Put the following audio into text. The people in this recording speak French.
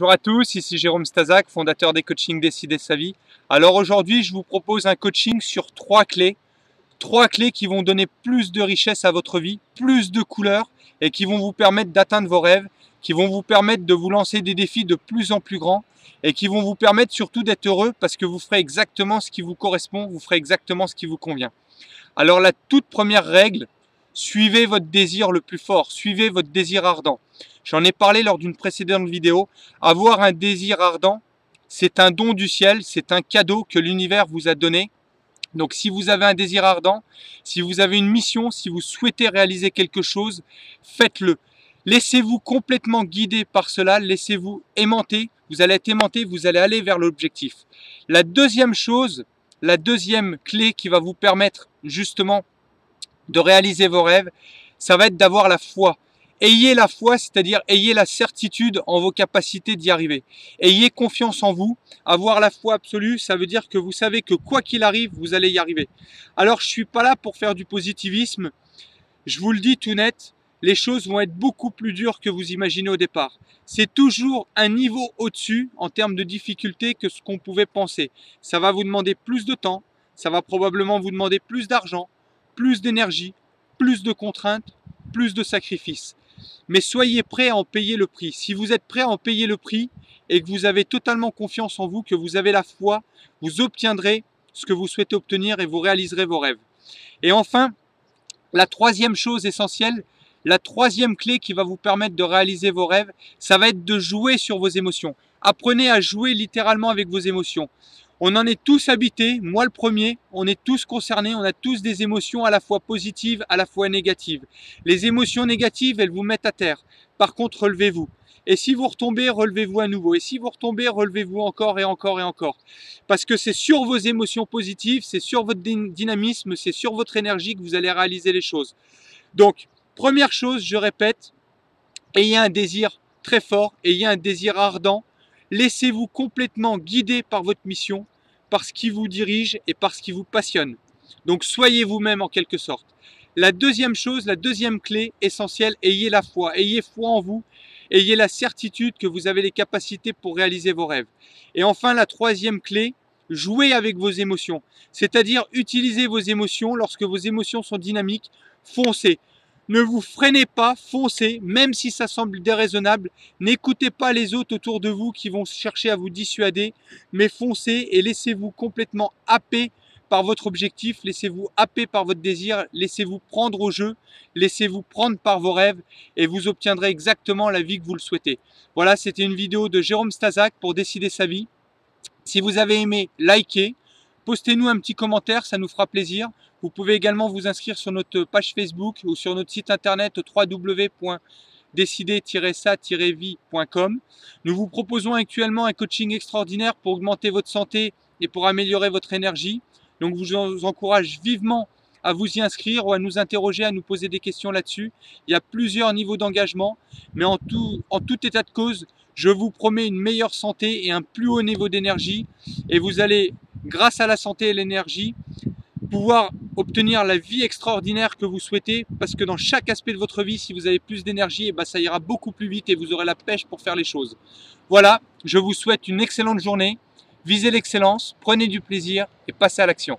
Bonjour à tous, ici Jérôme Stazak, fondateur des coachings Décider sa vie. Alors aujourd'hui, je vous propose un coaching sur trois clés qui vont donner plus de richesse à votre vie, plus de couleurs et qui vont vous permettre d'atteindre vos rêves, qui vont vous permettre de vous lancer des défis de plus en plus grands et qui vont vous permettre surtout d'être heureux parce que vous ferez exactement ce qui vous correspond, vous ferez exactement ce qui vous convient. Alors la toute première règle, suivez votre désir le plus fort, suivez votre désir ardent. J'en ai parlé lors d'une précédente vidéo. Avoir un désir ardent, c'est un don du ciel, c'est un cadeau que l'univers vous a donné. Donc si vous avez un désir ardent, si vous avez une mission, si vous souhaitez réaliser quelque chose, faites-le. Laissez-vous complètement guider par cela, laissez-vous aimanter. Vous allez être aimanté, vous allez aller vers l'objectif. La deuxième chose, la deuxième clé qui va vous permettre justement de réaliser vos rêves, ça va être d'avoir la foi. Ayez la foi, c'est-à-dire ayez la certitude en vos capacités d'y arriver. Ayez confiance en vous. Avoir la foi absolue, ça veut dire que vous savez que quoi qu'il arrive, vous allez y arriver. Alors, je suis pas là pour faire du positivisme. Je vous le dis tout net, les choses vont être beaucoup plus dures que vous imaginez au départ. C'est toujours un niveau au-dessus en termes de difficulté que ce qu'on pouvait penser. Ça va vous demander plus de temps, ça va probablement vous demander plus d'argent, plus d'énergie, plus de contraintes, plus de sacrifices. Mais soyez prêts à en payer le prix. Si vous êtes prêts à en payer le prix et que vous avez totalement confiance en vous, que vous avez la foi, vous obtiendrez ce que vous souhaitez obtenir et vous réaliserez vos rêves. Et enfin, la troisième chose essentielle, la troisième clé qui va vous permettre de réaliser vos rêves, ça va être de jouer sur vos émotions. Apprenez à jouer littéralement avec vos émotions. On en est tous habités, moi le premier, on est tous concernés, on a tous des émotions à la fois positives, à la fois négatives. Les émotions négatives, elles vous mettent à terre. Par contre, relevez-vous. Et si vous retombez, relevez-vous à nouveau. Et si vous retombez, relevez-vous encore et encore et encore. Parce que c'est sur vos émotions positives, c'est sur votre dynamisme, c'est sur votre énergie que vous allez réaliser les choses. Donc, première chose, je répète, ayez un désir très fort, ayez un désir ardent. Laissez-vous complètement guider par votre mission, par ce qui vous dirige et par ce qui vous passionne. Donc soyez vous-même en quelque sorte. La deuxième chose, la deuxième clé essentielle, ayez la foi. Ayez foi en vous, ayez la certitude que vous avez les capacités pour réaliser vos rêves. Et enfin, la troisième clé, jouez avec vos émotions. C'est-à-dire utilisez vos émotions lorsque vos émotions sont dynamiques, foncez. Ne vous freinez pas, foncez, même si ça semble déraisonnable. N'écoutez pas les autres autour de vous qui vont chercher à vous dissuader, mais foncez et laissez-vous complètement happer par votre objectif, laissez-vous happer par votre désir, laissez-vous prendre au jeu, laissez-vous prendre par vos rêves et vous obtiendrez exactement la vie que vous le souhaitez. Voilà, c'était une vidéo de Jérôme Stazak pour Décider sa vie. Si vous avez aimé, likez. Postez-nous un petit commentaire, ça nous fera plaisir. Vous pouvez également vous inscrire sur notre page Facebook ou sur notre site internet www.décider-sa-vie.com. Nous vous proposons actuellement un coaching extraordinaire pour augmenter votre santé et pour améliorer votre énergie. Donc je vous encourage vivement à vous y inscrire ou à nous interroger, à nous poser des questions là-dessus. Il y a plusieurs niveaux d'engagement, mais en tout état de cause, je vous promets une meilleure santé et un plus haut niveau d'énergie. Et vous allez, grâce à la santé et l'énergie, pouvoir obtenir la vie extraordinaire que vous souhaitez, parce que dans chaque aspect de votre vie, si vous avez plus d'énergie, ça ira beaucoup plus vite et vous aurez la pêche pour faire les choses. Voilà, je vous souhaite une excellente journée, visez l'excellence, prenez du plaisir et passez à l'action.